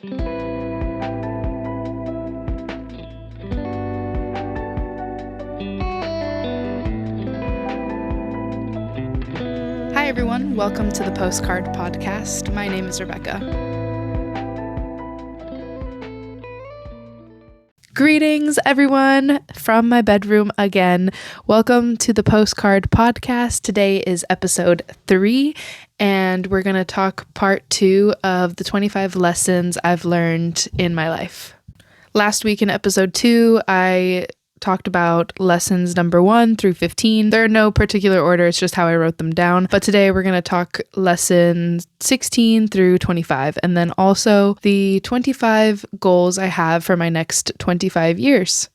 Hi everyone, welcome to the Postcard podcast. My name is Rebecca. Greetings everyone from my bedroom again. Welcome to the Postcard podcast. Today is episode 3 and we're going to talk part 2 of the 25 lessons I've learned in my life. Last week in episode 2, I talked about lessons number 1 through 15. They're in no particular order, it's just how I wrote them down. But today we're going to talk lessons 16 through 25, and then also the 25 goals I have for my next 25 years.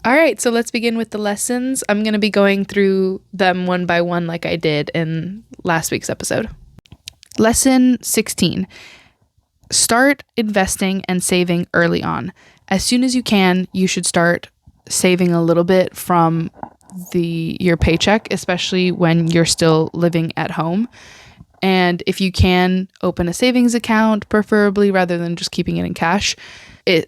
All right, so let's begin with the lessons. I'm going to be going through them one by one like I did in last week's episode. Lesson 16. Start investing and saving early on. As soon as you can, you should start saving a little bit from your paycheck, especially when you're still living at home. And if you can, open a savings account, preferably rather than just keeping it in cash.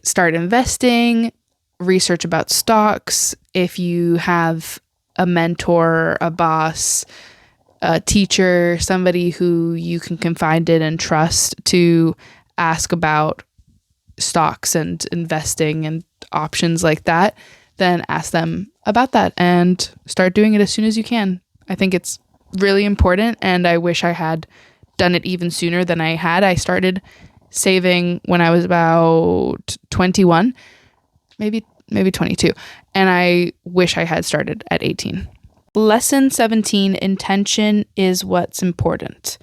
Start investing, research about stocks. If you have a mentor, a boss, a teacher, somebody who you can confide in and trust to ask about stocks and investing and options like that, then ask them about that and start doing it as soon as you can. I think it's really important, and I wish I had done it even sooner than I had. I started saving when I was about 21, maybe 22, and I wish I had started at 18. Lesson 17, intention is what's important.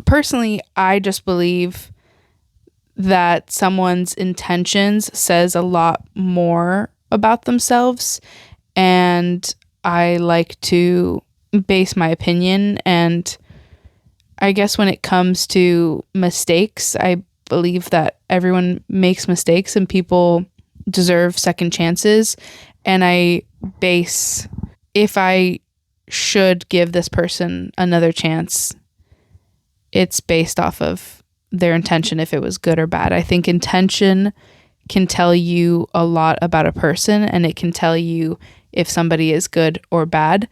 Personally, I just believe that someone's intentions says a lot more about themselves, and I like to base my opinion. And I guess when it comes to mistakes, I believe that everyone makes mistakes and people deserve second chances. And I base, if I should give this person another chance, it's based off of their intention, if it was good or bad. I think intention can tell you a lot about a person, and it can tell you if somebody is good or bad.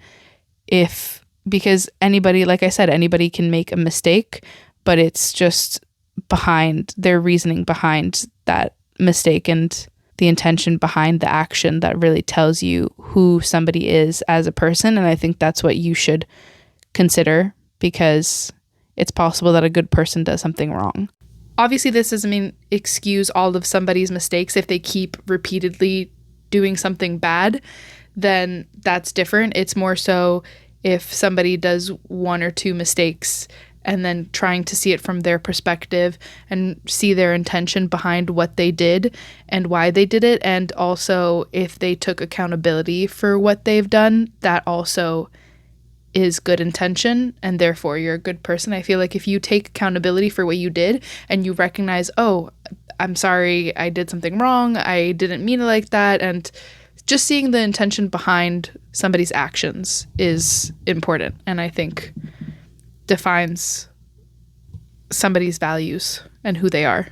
Because anybody, like I said, anybody can make a mistake, but it's just behind their reasoning behind that mistake and the intention behind the action that really tells you who somebody is as a person. And I think that's what you should consider, because it's possible that a good person does something wrong. Obviously, this doesn't excuse all of somebody's mistakes. If they keep repeatedly doing something bad, then that's different. It's more so if somebody does 1 or 2 mistakes and then trying to see it from their perspective and see their intention behind what they did and why they did it. And also if they took accountability for what they've done, that also is good intention, and therefore you're a good person. I feel like if you take accountability for what you did and you recognize, oh, I'm sorry, I did something wrong, I didn't mean it like that, and just seeing the intention behind somebody's actions is important, and I think defines somebody's values and who they are.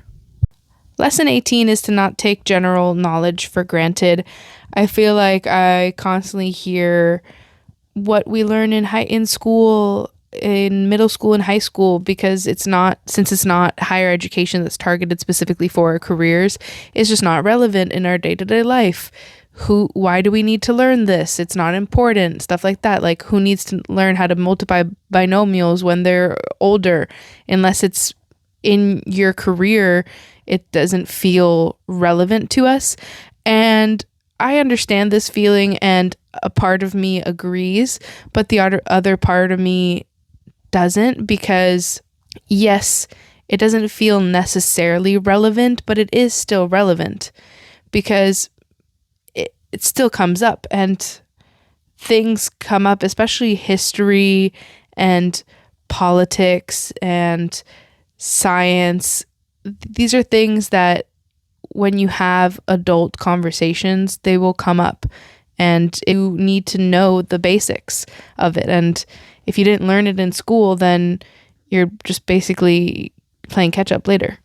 Lesson 18 is to not take general knowledge for granted. I feel like I constantly hear what we learn in school, in middle school and high school, because since it's not higher education that's targeted specifically for our careers, it's just not relevant in our day-to-day life. Why do we need to learn this? It's not important, stuff like that. Like, who needs to learn how to multiply binomials when they're older? Unless it's in your career, it doesn't feel relevant to us. And I understand this feeling, and a part of me agrees, but the other part of me doesn't, because yes, it doesn't feel necessarily relevant, but it is still relevant because it still comes up, and things come up, especially history and politics and science. These are things that when you have adult conversations, they will come up, and you need to know the basics of it. And if you didn't learn it in school, then you're just basically playing catch up later.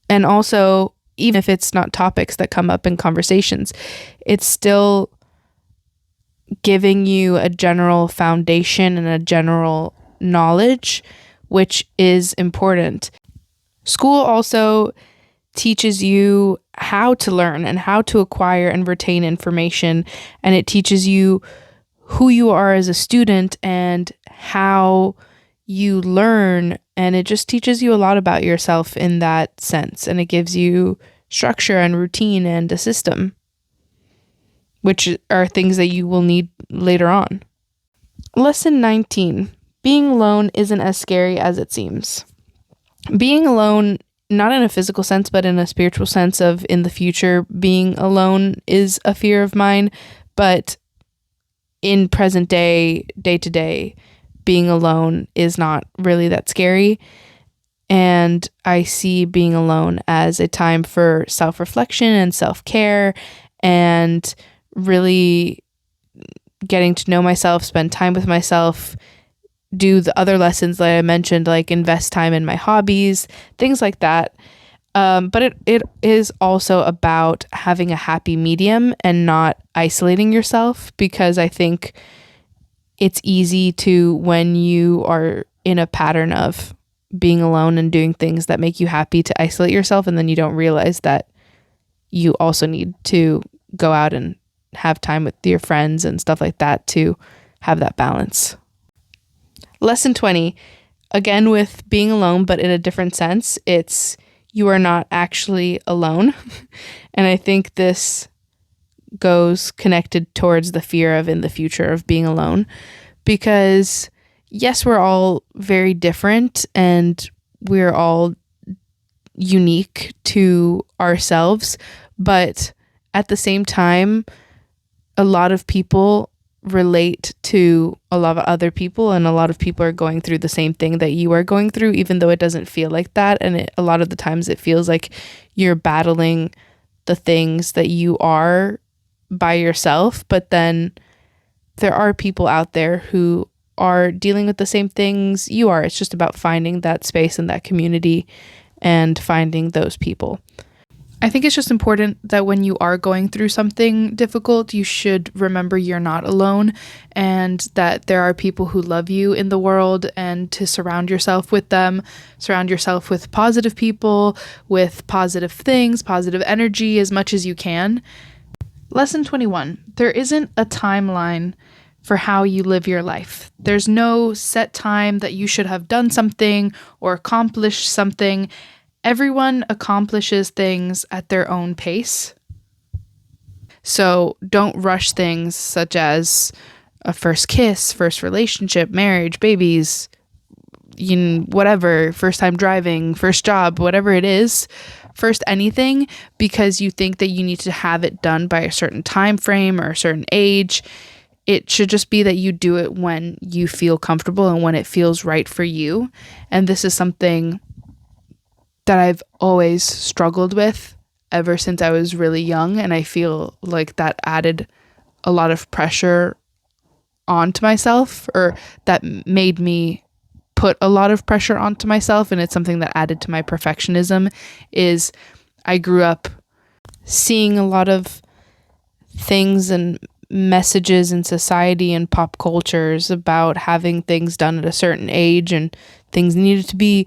And also, even if it's not topics that come up in conversations, it's still giving you a general foundation and a general knowledge, which is important. School also teaches you how to learn and how to acquire and retain information, and it teaches you who you are as a student and how you learn, and it just teaches you a lot about yourself in that sense, and it gives you structure and routine and a system, which are things that you will need later on. Lesson 19. Being alone isn't as scary as it seems. Being alone, not in a physical sense, but in a spiritual sense of in the future, being alone is a fear of mine, but in present day, day to day, being alone is not really that scary. And I see being alone as a time for self-reflection and self-care and really getting to know myself, spend time with myself, do the other lessons that I mentioned, like invest time in my hobbies, things like that. But it is also about having a happy medium and not isolating yourself, because I think it's easy to, when you are in a pattern of being alone and doing things that make you happy, to isolate yourself, and then you don't realize that you also need to go out and have time with your friends and stuff like that to have that balance. Lesson 20, again with being alone, but in a different sense, it's you are not actually alone. And I think this goes connected towards the fear of in the future of being alone, because yes, we're all very different and we're all unique to ourselves, but at the same time, a lot of people relate to a lot of other people, and a lot of people are going through the same thing that you are going through, even though it doesn't feel like that. And a lot of the times it feels like you're battling the things that you are by yourself, but then there are people out there who are dealing with the same things you are. It's just about finding that space and that community and finding those people. I think it's just important that when you are going through something difficult, you should remember you're not alone, and that there are people who love you in the world, and to surround yourself with them, surround yourself with positive people, with positive things, positive energy as much as you can. Lesson 21. There isn't a timeline for how you live your life. There's no set time that you should have done something or accomplished something. Everyone accomplishes things at their own pace. So don't rush things such as a first kiss, first relationship, marriage, babies, whatever, first time driving, first job, whatever it is, first anything, because you think that you need to have it done by a certain time frame or a certain age. It should just be that you do it when you feel comfortable and when it feels right for you. And this is something that I've always struggled with ever since I was really young, and I feel like that added a lot of pressure onto myself, or that made me put a lot of pressure onto myself, and it's something that added to my perfectionism. Is I grew up seeing a lot of things and messages in society and pop cultures about having things done at a certain age, and things needed to be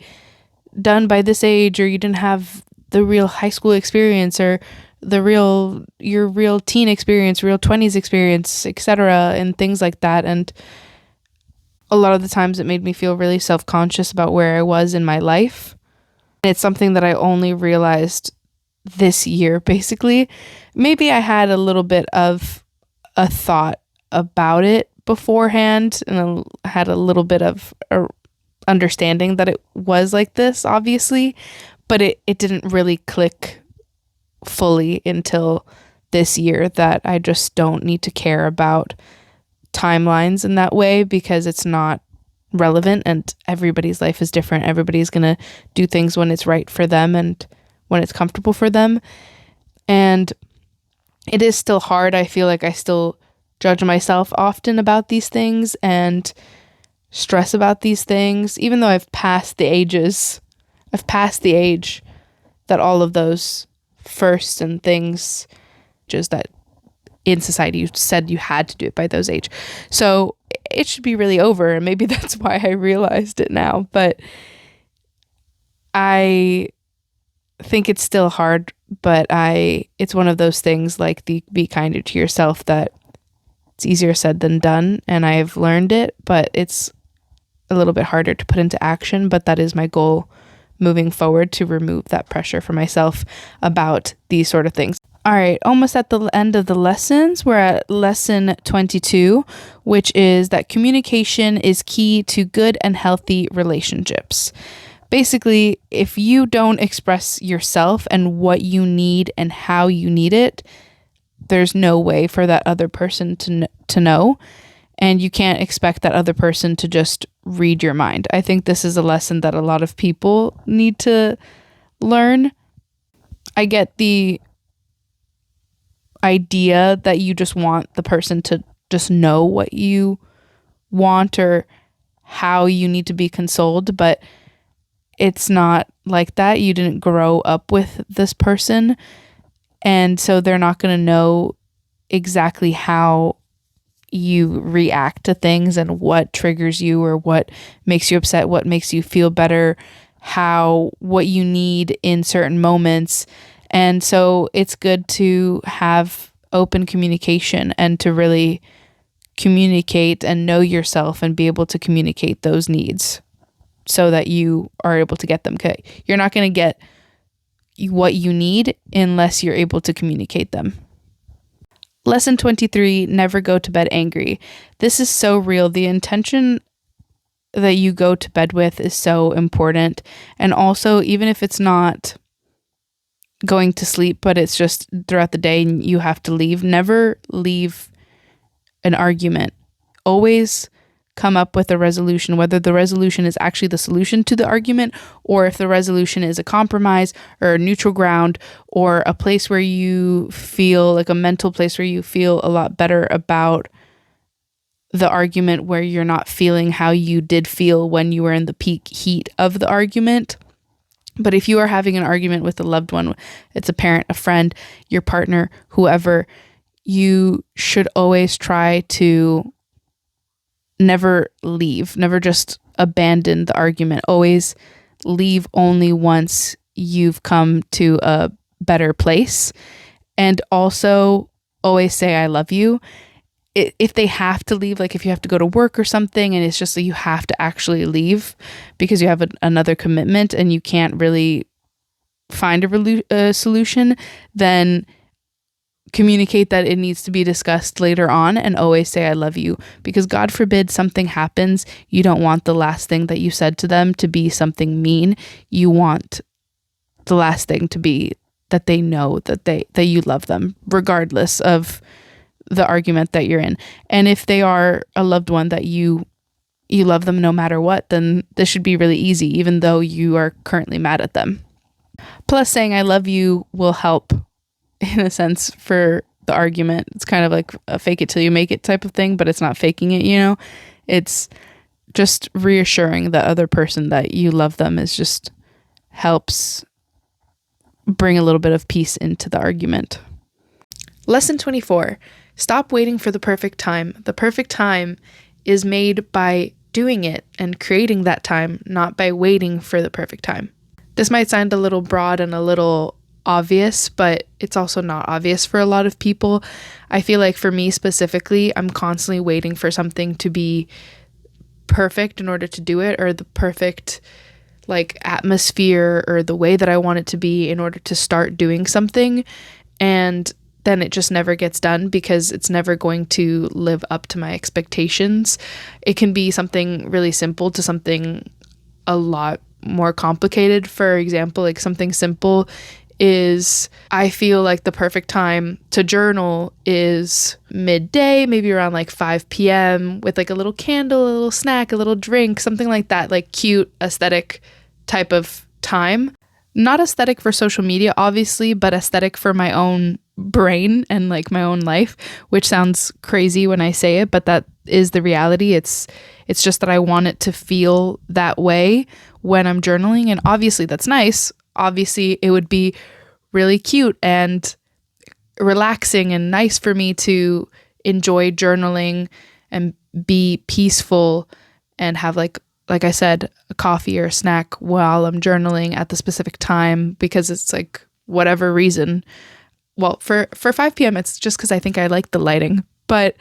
done by this age, or you didn't have the real high school experience, or your real teen experience, real 20s experience, etc., and things like that. And a lot of the times it made me feel really self-conscious about where I was in my life. And it's something that I only realized this year, basically. Maybe I had a little bit of a thought about it beforehand, and I had a little bit of a understanding that it was like this, obviously, but it didn't really click fully until this year, that I just don't need to care about timelines in that way, because it's not relevant, and everybody's life is different. Everybody's gonna do things when it's right for them and when it's comfortable for them. And it is still hard. I feel like I still judge myself often about these things and stress about these things, even though I've passed the age that that all of those firsts and things just that in society you said you had to do it by those age. So it should be really over, and maybe that's why I realized it now. But I think it's still hard, but it's one of those things like the be kinder to yourself, that it's easier said than done, and I've learned it, but it's a little bit harder to put into action. But that is my goal moving forward, to remove that pressure for myself about these sort of things. All right, almost at the end of the lessons. We're at lesson 22, which is that communication is key to good and healthy relationships. Basically, if you don't express yourself and what you need and how you need it, there's no way for that other person to know. And you can't expect that other person to just read your mind. I think this is a lesson that a lot of people need to learn. I get the idea that you just want the person to just know what you want or how you need to be consoled, but it's not like that. You didn't grow up with this person, and so they're not going to know exactly how you react to things and what triggers you or what makes you upset, what makes you feel better, what you need in certain moments. And so it's good to have open communication and to really communicate and know yourself and be able to communicate those needs so that you are able to get them. Okay, you're not going to get what you need unless you're able to communicate them. Lesson 23, never go to bed angry. This is so real. The intention that you go to bed with is so important. And also, even if it's not going to sleep, but it's just throughout the day and you have to leave, never leave an argument. Always come up with a resolution, whether the resolution is actually the solution to the argument, or if the resolution is a compromise or a neutral ground, or a place where you feel like a mental place where you feel a lot better about the argument, where you're not feeling how you did feel when you were in the peak heat of the argument. But if you are having an argument with a loved one, it's a parent, a friend, your partner, whoever, you should always try to never leave, never just abandon the argument. Always leave only once you've come to a better place. And also always say, I love you. If they have to leave, like if you have to go to work or something and it's just that you have to actually leave because you have another commitment and you can't really find a solution, then communicate that it needs to be discussed later on, and always say I love you, because God forbid something happens. You don't want the last thing that you said to them to be something mean. You want the last thing to be that they know that you love them regardless of the argument that you're in. And if they are a loved one that you love them no matter what, then this should be really easy, even though you are currently mad at them. Plus, saying I love you will help in a sense for the argument. It's kind of like a fake it till you make it type of thing, but it's not faking it, It's just reassuring the other person that you love them is just helps bring a little bit of peace into the argument. Lesson 24, stop waiting for the perfect time. The perfect time is made by doing it and creating that time, not by waiting for the perfect time. This might sound a little broad and a little obvious, but it's also not obvious for a lot of people. I feel like for me specifically, I'm constantly waiting for something to be perfect in order to do it, or the perfect like atmosphere or the way that I want it to be in order to start doing something. And then it just never gets done because it's never going to live up to my expectations. It can be something really simple to something a lot more complicated. For example, like something simple is I feel like the perfect time to journal is midday, maybe around like 5 p.m. with like a little candle, a little snack, a little drink, something like that, like cute aesthetic type of time. Not aesthetic for social media, obviously, but aesthetic for my own brain and like my own life, which sounds crazy when I say it, but that is the reality. It's just that I want it to feel that way when I'm journaling. And obviously that's nice. obviously it would be really cute and relaxing and nice for me to enjoy journaling and be peaceful and have like I said, a coffee or a snack while I'm journaling at the specific time, because it's like whatever reason. Well, for 5 p.m. it's just because I think I like the lighting. But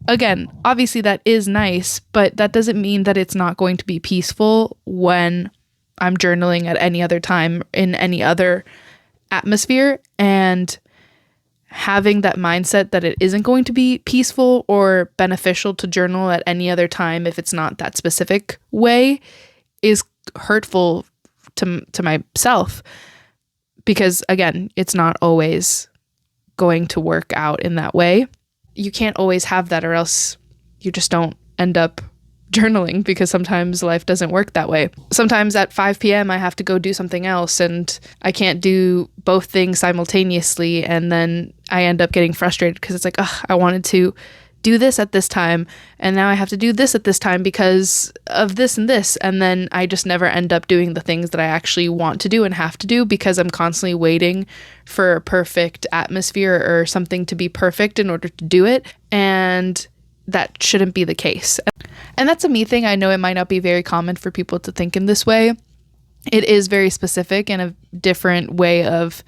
again, obviously that is nice, but that doesn't mean that it's not going to be peaceful when I'm journaling at any other time in any other atmosphere. And having that mindset that it isn't going to be peaceful or beneficial to journal at any other time if it's not that specific way is hurtful to myself, because again, it's not always going to work out in that way. You can't always have that, or else you just don't end up journaling, because sometimes life doesn't work that way. Sometimes at 5 p.m. I have to go do something else and I can't do both things simultaneously, and then I end up getting frustrated because it's like, I wanted to do this at this time and now I have to do this at this time because of this and this, and then I just never end up doing the things that I actually want to do and have to do, because I'm constantly waiting for a perfect atmosphere or something to be perfect in order to do it, and that shouldn't be the case. And that's a me thing. I know it might not be very common for people to think in this way. It is very specific and a different way of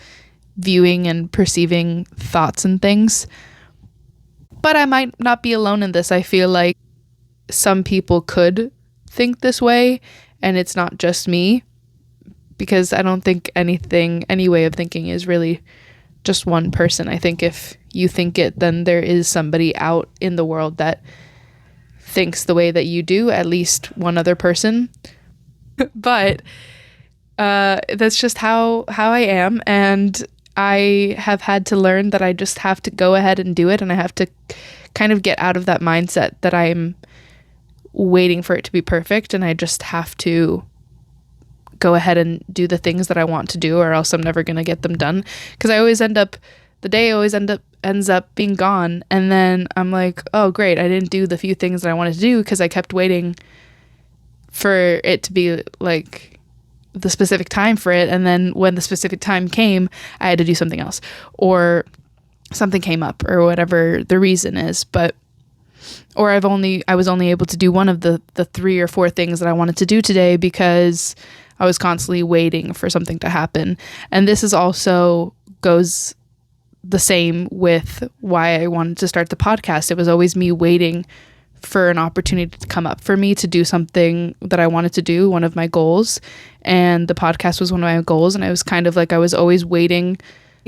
viewing and perceiving thoughts and things. But I might not be alone in this. I feel like some people could think this way, and it's not just me, because I don't think any way of thinking is really just one person. I think if you think it, then there is somebody out in the world that thinks the way that you do, at least one other person. But that's just how I am, and I have had to learn that I just have to go ahead and do it, and I have to kind of get out of that mindset that I'm waiting for it to be perfect, and I just have to go ahead and do the things that I want to do, or else I'm never going to get them done, because the day always ends up being gone, and then I'm like, oh great, I didn't do the few things that I wanted to do because I kept waiting for it to be like the specific time for it, and then when the specific time came, I had to do something else, or something came up, or whatever the reason is. Or I was only able to do one of the 3 or 4 things that I wanted to do today because I was constantly waiting for something to happen. And this is also goes the same with why I wanted to start the podcast. It was always me waiting for an opportunity to come up for me to do something that I wanted to do, one of my goals. And the podcast was one of my goals. And I was kind of like, I was always waiting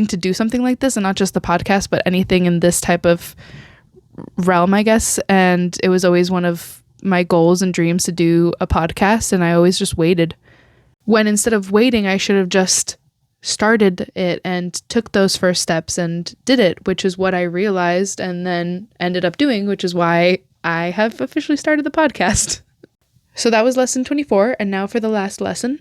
to do something like this, and not just the podcast, but anything in this type of realm, I guess. And it was always one of my goals and dreams to do a podcast. And I always just waited, when instead of waiting, I should have just started it and took those first steps and did it, which is what I realized and then ended up doing, which is why I have officially started the podcast. So that was lesson 24, and now for the last lesson.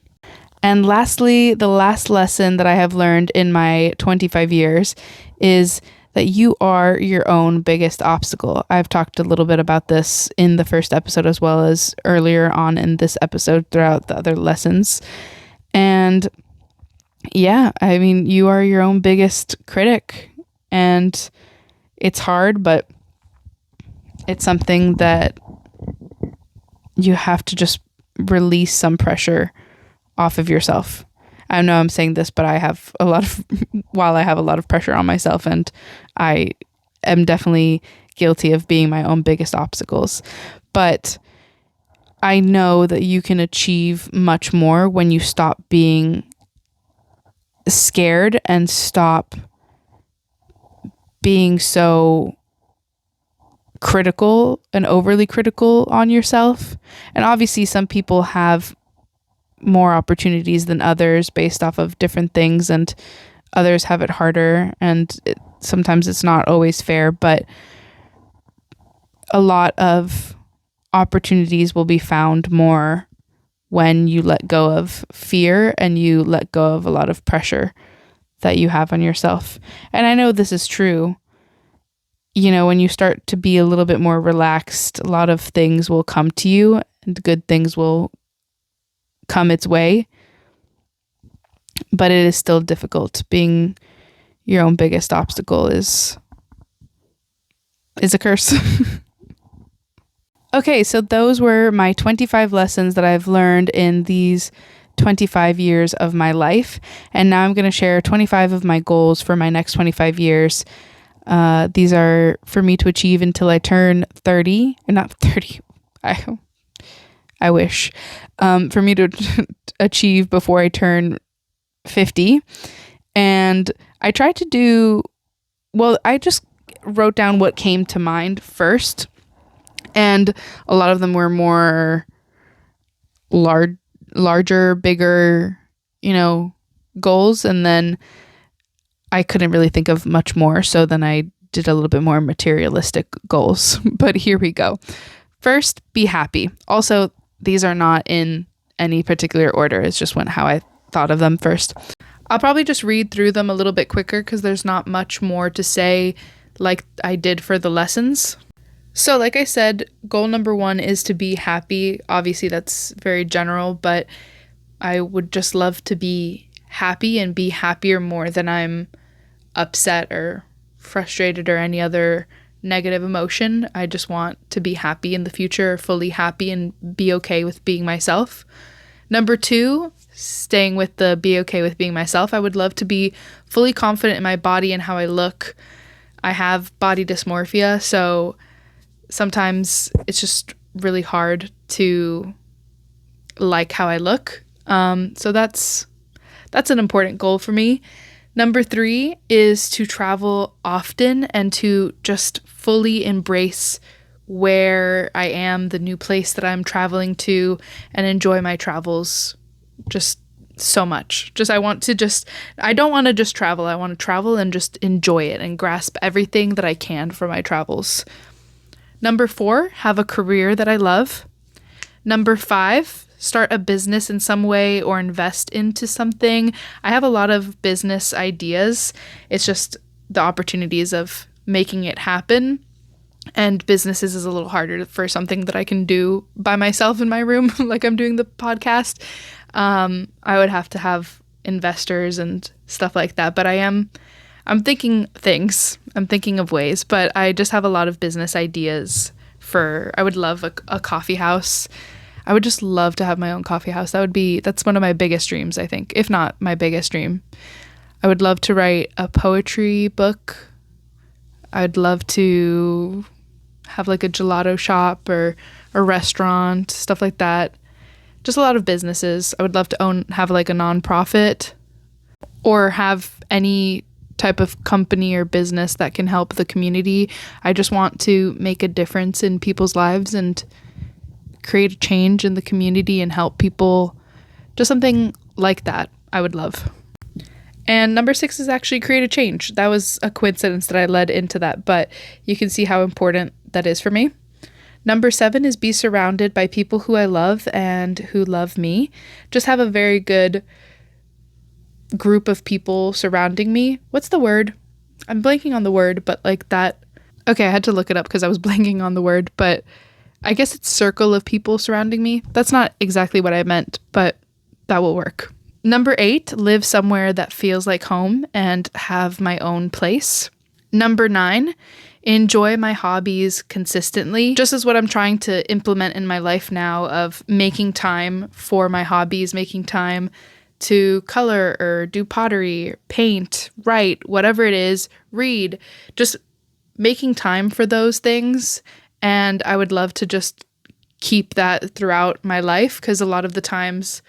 And lastly, the last lesson that I have learned in my 25 years is that you are your own biggest obstacle. I've talked a little bit about this in the first episode, as well as earlier on in this episode throughout the other lessons. And yeah, I mean, you are your own biggest critic, and it's hard, but it's something that you have to just release some pressure off of yourself. I know I'm saying this, but I have a lot of pressure on myself, and I am definitely guilty of being my own biggest obstacles. But I know that you can achieve much more when you stop being scared and stop being so critical and overly critical on yourself. And obviously some people have more opportunities than others based off of different things, and others have it harder, and sometimes it's not always fair, but a lot of opportunities will be found more when you let go of fear and you let go of a lot of pressure that you have on yourself. And I know this is true. You know, when you start to be a little bit more relaxed, a lot of things will come to you and good things will come its way. but it is still difficult. Being your own biggest obstacle is a curse. Okay, so those were my 25 lessons that I've learned in these 25 years of my life. And now I'm going to share 25 of my goals for my next 25 years. These are for me to achieve until I turn 30, or not 30. I wish. For me to achieve before I turn 50. And I tried to I just wrote down what came to mind first. And a lot of them were more larger, bigger, goals. And then I couldn't really think of much more. So then I did a little bit more materialistic goals. But here we go. First, be happy. Also, these are not in any particular order. It's just how I thought of them first. I'll probably just read through them a little bit quicker because there's not much more to say like I did for the lessons. So like I said, goal number 1 is to be happy. Obviously, that's very general, but I would just love to be happy and be happier more than I'm upset or frustrated or any other negative emotion. I just want to be happy in the future, fully happy, and be okay with being myself. Number 2, staying with the be okay with being myself. I would love to be fully confident in my body and how I look. I have body dysmorphia, so sometimes it's just really hard to like how I look. So that's an important goal for me. Number 3 is to travel often and to just fully embrace where I am, the new place that I'm traveling to, and enjoy my travels just so much. I don't want to just travel. I want to travel and just enjoy it and grasp everything that I can from my travels. Number 4, have a career that I love. Number 5, start a business in some way or invest into something. I have a lot of business ideas. It's just the opportunities of making it happen. And businesses is a little harder for something that I can do by myself in my room, like I'm doing the podcast. I would have to have investors and stuff like that. But I'm thinking things. I'm thinking of ways. But I just have a lot of business ideas I would love a coffee house. I would just love to have my own coffee house. That's one of my biggest dreams, I think, if not my biggest dream. I would love to write a poetry book. I'd love to have like a gelato shop or a restaurant, stuff like that. Just a lot of businesses. I would love to have like a nonprofit or have any type of company or business that can help the community. I just want to make a difference in people's lives and create a change in the community and help people. Just something like that I would love. And number 6 is actually create a change. That was a coincidence that I led into that, but you can see how important that is for me. Number 7 is be surrounded by people who I love and who love me. Just have a very good group of people surrounding me. What's the word? I'm blanking on the word, but like that. Okay, I had to look it up because I was blanking on the word, but I guess it's circle of people surrounding me. That's not exactly what I meant, but that will work. Number 8, live somewhere that feels like home and have my own place. Number 9, enjoy my hobbies consistently. Just as what I'm trying to implement in my life now of making time for my hobbies, making time to color or do pottery, paint, write, whatever it is, read, just making time for those things. And I would love to just keep that throughout my life because a lot of the times,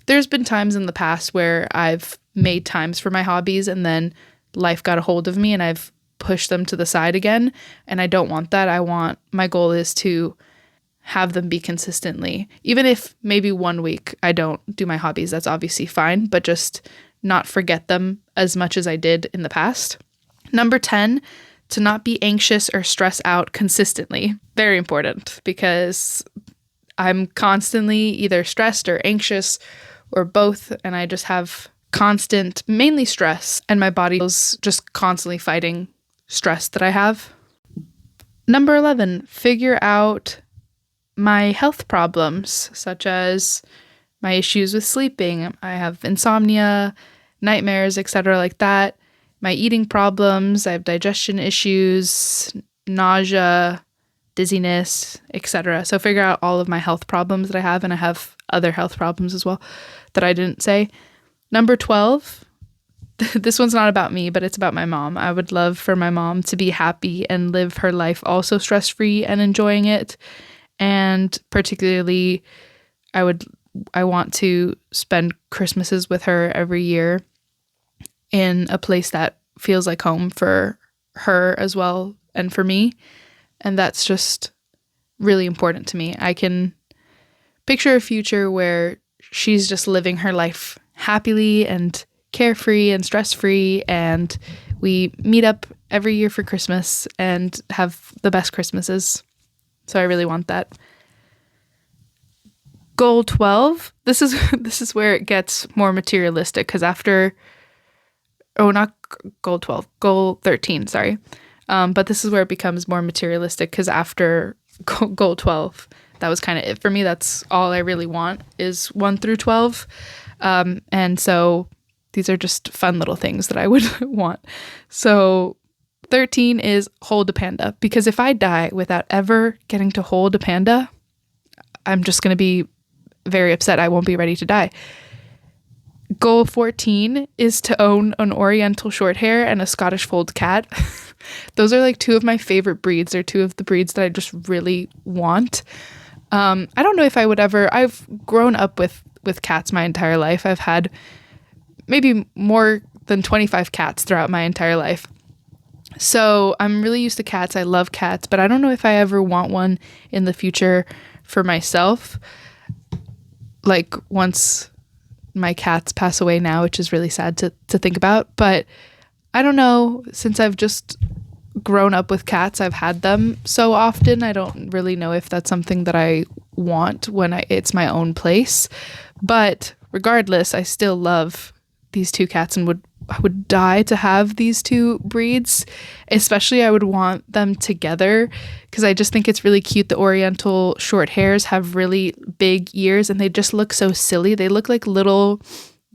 there's been times in the past where I've made times for my hobbies and then life got a hold of me and I've pushed them to the side again. And I don't want that. My goal is to have them be consistently. Even if maybe one week I don't do my hobbies, that's obviously fine, but just not forget them as much as I did in the past. Number 10, to not be anxious or stress out consistently. Very important because I'm constantly either stressed or anxious or both, and I just have constant, mainly stress, and my body is just constantly fighting stress that I have. Number 11, figure out my health problems, such as my issues with sleeping. I have insomnia, nightmares, etc. like that. My eating problems. I have digestion issues, nausea, dizziness, etc. So figure out all of my health problems that I have, and I have other health problems as well that I didn't say. Number 12, this one's not about me, but it's about my mom. I would love for my mom to be happy and live her life also stress-free and enjoying it. And particularly, I want to spend Christmases with her every year in a place that feels like home for her as well and for me. And that's just really important to me. I can picture a future where she's just living her life happily and carefree and stress-free, and we meet up every year for Christmas and have the best Christmases. So I really want that. Goal 12. This is where it gets more materialistic, because not goal 12, goal 13, sorry. But this is where it becomes more materialistic, because after goal 12, that was kind of it for me. That's all I really want is 1 through 12. And so these are just fun little things that I would want. So 13 is hold a panda, because if I die without ever getting to hold a panda, I'm just going to be very upset. I won't be ready to die. Goal 14 is to own an Oriental Shorthair and a Scottish Fold cat. Those are like two of my favorite breeds. They're two of the breeds that I just really want. I don't know if I would ever. I've grown up with cats my entire life. I've had maybe more than 25 cats throughout my entire life. So I'm really used to cats. I love cats, but I don't know if I ever want one in the future for myself. Like once my cats pass away now, which is really sad to think about. But I don't know, since I've just grown up with cats, I've had them so often, I don't really know if that's something that I want when it's my own place. But regardless, I still love these two cats and I would die to have these two breeds. Especially I would want them together, because I just think it's really cute. The Oriental short hairs have really big ears and they just look so silly. They look like little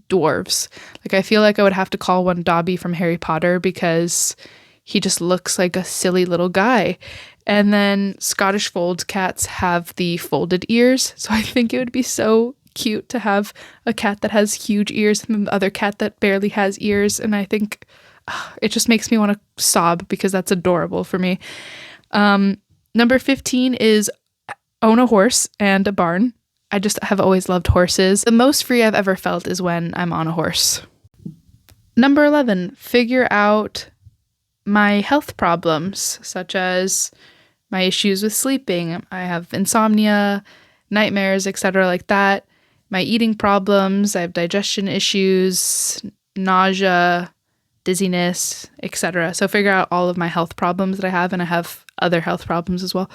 dwarves. Like I feel like I would have to call one Dobby from Harry Potter, because he just looks like a silly little guy. And then Scottish fold cats have the folded ears. So I think it would be so cute to have a cat that has huge ears and then the other cat that barely has ears. And I think it just makes me want to sob, because that's adorable for me. Number 15 is own a horse and a barn. I just have always loved horses. The most free I've ever felt is when I'm on a horse. Number 11, figure out my health problems, such as my issues with sleeping. I have insomnia, nightmares, etc. like that. My eating problems. I have digestion issues, nausea, dizziness, etc. So figure out all of my health problems that I have, and I have other health problems as well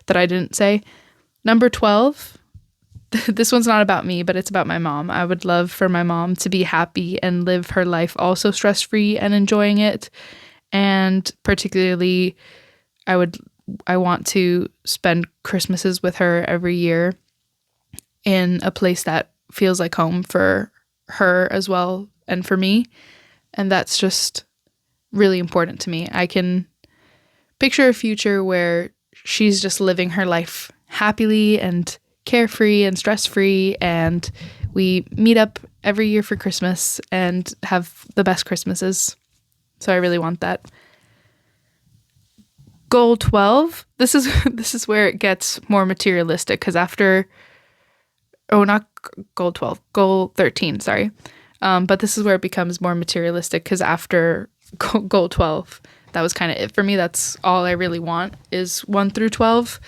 that I didn't say. Number 12. This one's not about me, but it's about my mom. I would love for my mom to be happy and live her life also stress-free and enjoying it. And particularly, I want to spend Christmases with her every year in a place that feels like home for her as well and for me. And that's just really important to me. I can picture a future where she's just living her life happily and carefree and stress-free, and we meet up every year for Christmas and have the best Christmases. So I really want that. Goal 12. This is where it gets more materialistic, because not goal 12, goal 13, sorry. But this is where it becomes more materialistic, because after goal 12, that was kind of it for me. That's all I really want is 1 through 12.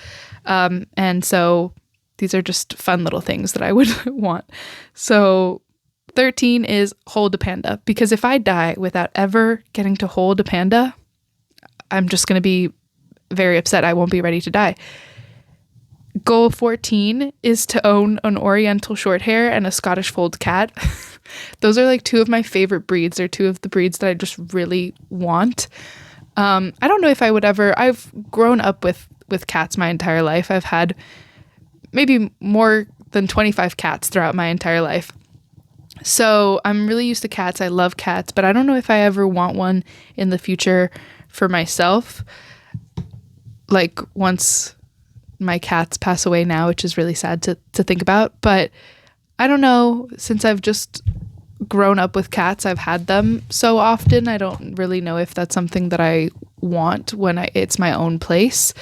And so these are just fun little things that I would want. So 13 is hold a panda, because if I die without ever getting to hold a panda, I'm just going to be very upset. I won't be ready to die. Goal 14 is to own an Oriental Shorthair and a Scottish Fold cat. Those are like two of my favorite breeds. They're two of the breeds that I just really want. I don't know if I would ever. I've grown up with cats my entire life. I've had maybe more than 25 cats throughout my entire life. So I'm really used to cats. I love cats, but I don't know if I ever want one in the future for myself. Like once my cats pass away now, which is really sad to think about. But I don't know, since I've just grown up with cats, I've had them so often. I don't really know if that's something that I want when it's my own place.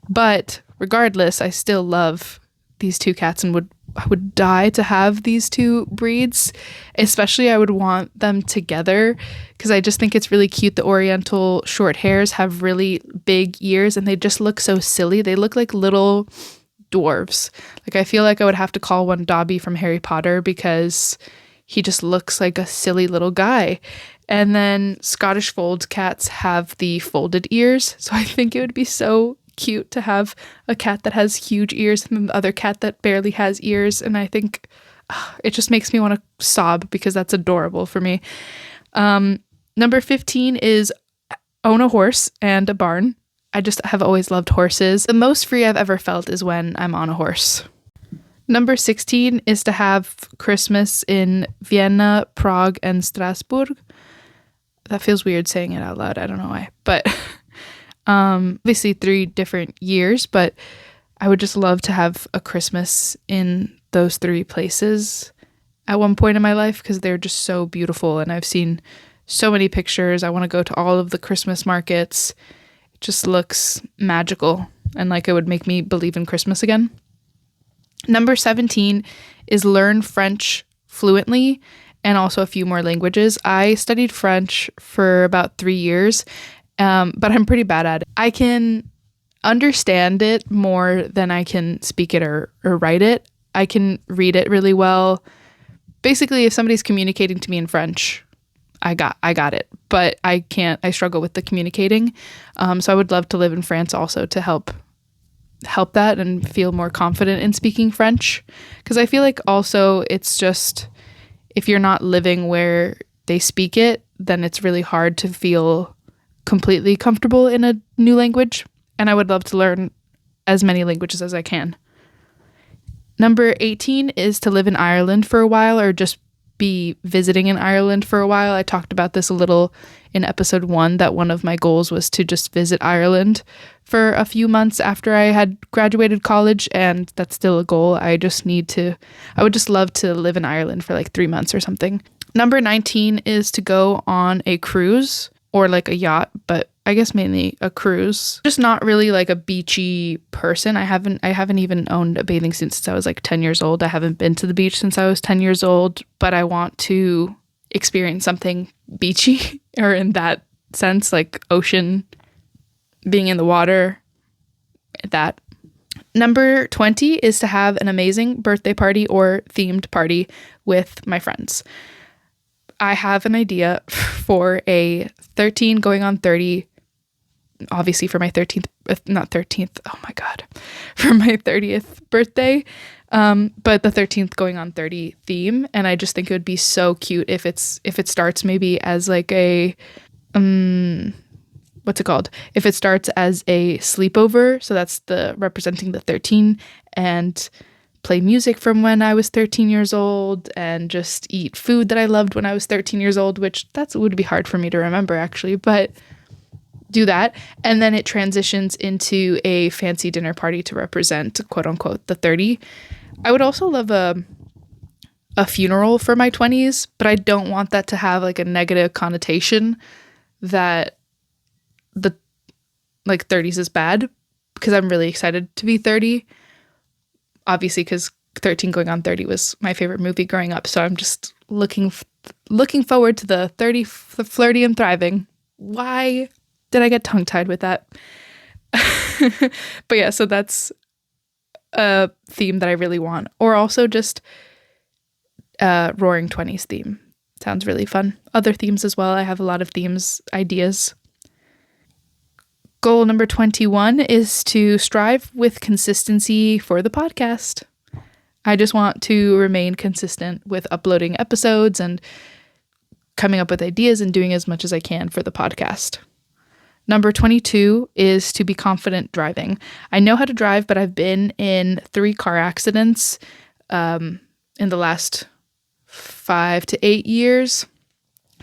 But regardless, I still love these two cats and I would die to have these two breeds. Especially I would want them together because I just think it's really cute. The Oriental short hairs have really big ears and they just look so silly. They look like little dwarves. Like I feel like I would have to call one Dobby from Harry Potter because he just looks like a silly little guy. And then Scottish fold cats have the folded ears. So I think it would be so cute to have a cat that has huge ears and then the other cat that barely has ears. And I think it just makes me want to sob because that's adorable for me. Number 15 is own a horse and a barn. I just have always loved horses. The most free I've ever felt is when I'm on a horse. Number 16 is to have Christmas in Vienna, Prague, and Strasbourg. That feels weird saying it out loud. I don't know why. But obviously 3 different years, but I would just love to have a Christmas in those 3 places at one point in my life because they're just so beautiful. And I've seen so many pictures. I want to go to all of the Christmas markets. It just looks magical and like it would make me believe in Christmas again. Number 17 is learn French fluently and also a few more languages. I studied French for about 3 years, but I'm pretty bad at it. I can understand it more than I can speak it or write it. I can read it really well. Basically, if somebody's communicating to me in French, I got it, but I struggle with the communicating. So I would love to live in France also to help that and feel more confident in speaking French. Because I feel like also it's just, if you're not living where they speak it, then it's really hard to feel completely comfortable in a new language. And I would love to learn as many languages as I can. Number 18 is to live in Ireland for a while or just be visiting in Ireland for a while. I talked about this a little in episode 1 that one of my goals was to just visit Ireland for a few months after I had graduated college, and that's still a goal. I would just love to live in Ireland for like 3 months or something. Number 19 is to go on a cruise or like a yacht, but I guess mainly a cruise. Just not really like a beachy person. I haven't even owned a bathing suit since I was like 10 years old. I haven't been to the beach since I was 10 years old, but I want to experience something beachy or in that sense, like ocean, being in the water, that. Number 20 is to have an amazing birthday party or themed party with my friends. I have an idea for a 13 going on 30, obviously for my 13th, not 13th, oh my God, for my 30th birthday, but the 13th going on 30 theme. And I just think it would be so cute if it starts maybe as like a, what's it called? If it starts as a sleepover, so that's the representing the 13, and play music from when I was 13 years old and just eat food that I loved when I was 13 years old, which would be hard for me to remember actually, but do that. And then it transitions into a fancy dinner party to represent quote unquote the 30. I would also love a funeral for my 20s, but I don't want that to have like a negative connotation that the like 30s is bad, because I'm really excited to be 30. Obviously, because 13 going on 30 was my favorite movie growing up. So I'm just looking forward to the 30, the flirty and thriving. Why did I get tongue-tied with that? But yeah, so that's a theme that I really want. Or also just Roaring 20s theme. Sounds really fun. Other themes as well. I have a lot of themes, ideas. Goal number 21 is to strive with consistency for the podcast. I just want to remain consistent with uploading episodes and coming up with ideas and doing as much as I can for the podcast. Number 22 is to be confident driving. I know how to drive, but I've been in 3 car accidents in the last 5 to 8 years.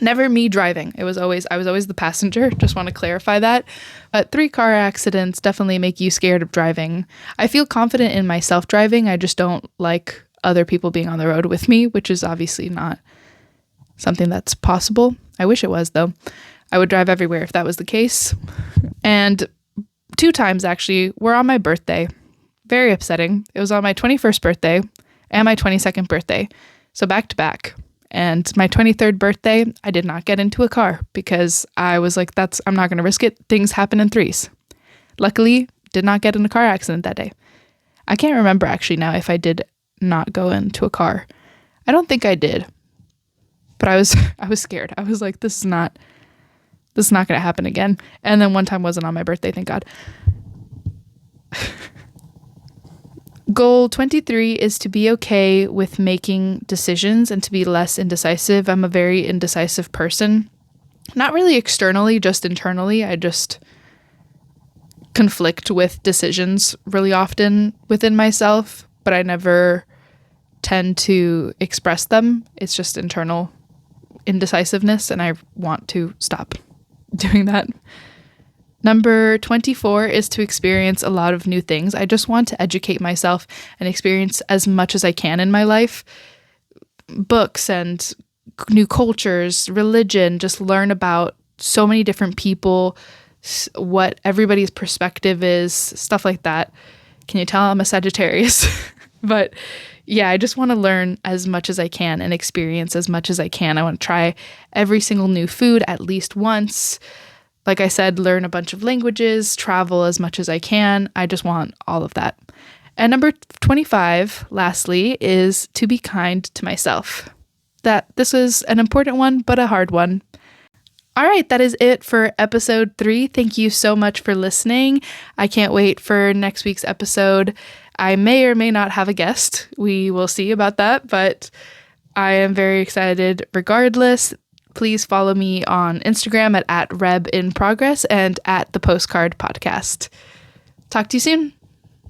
Never me driving. I was always the passenger. Just want to clarify that. But 3 car accidents definitely make you scared of driving. I feel confident in myself driving. I just don't like other people being on the road with me, which is obviously not something that's possible. I wish it was, though. I would drive everywhere if that was the case. And 2 times, actually, were on my birthday. Very upsetting. It was on my 21st birthday and my 22nd birthday. So back to back. And my 23rd birthday, I did not get into a car because I was like, I'm not going to risk it. Things happen in threes. Luckily, did not get in a car accident that day. I can't remember actually now if I did not go into a car. I don't think I did. But I was scared. I was like, this is not going to happen again. And then one time wasn't on my birthday, thank God. Goal 23 is to be okay with making decisions and to be less indecisive. I'm a very indecisive person. Not really externally, just internally. I just conflict with decisions really often within myself, but I never tend to express them. It's just internal indecisiveness, and I want to stop doing that. Number 24 is to experience a lot of new things. I just want to educate myself and experience as much as I can in my life. Books and new cultures, religion, just learn about so many different people, what everybody's perspective is, stuff like that. Can you tell I'm a Sagittarius? But yeah, I just want to learn as much as I can and experience as much as I can. I want to try every single new food at least once. Like I said, learn a bunch of languages, travel as much as I can. I just want all of that. And number 25, lastly, is to be kind to myself. This is an important one, but a hard one. All right, that is it for episode 3. Thank you so much for listening. I can't wait for next week's episode. I may or may not have a guest. We will see about that, but I am very excited regardless. Please follow me on Instagram at @RebInProgress and at the Postcard Podcast. Talk to you soon.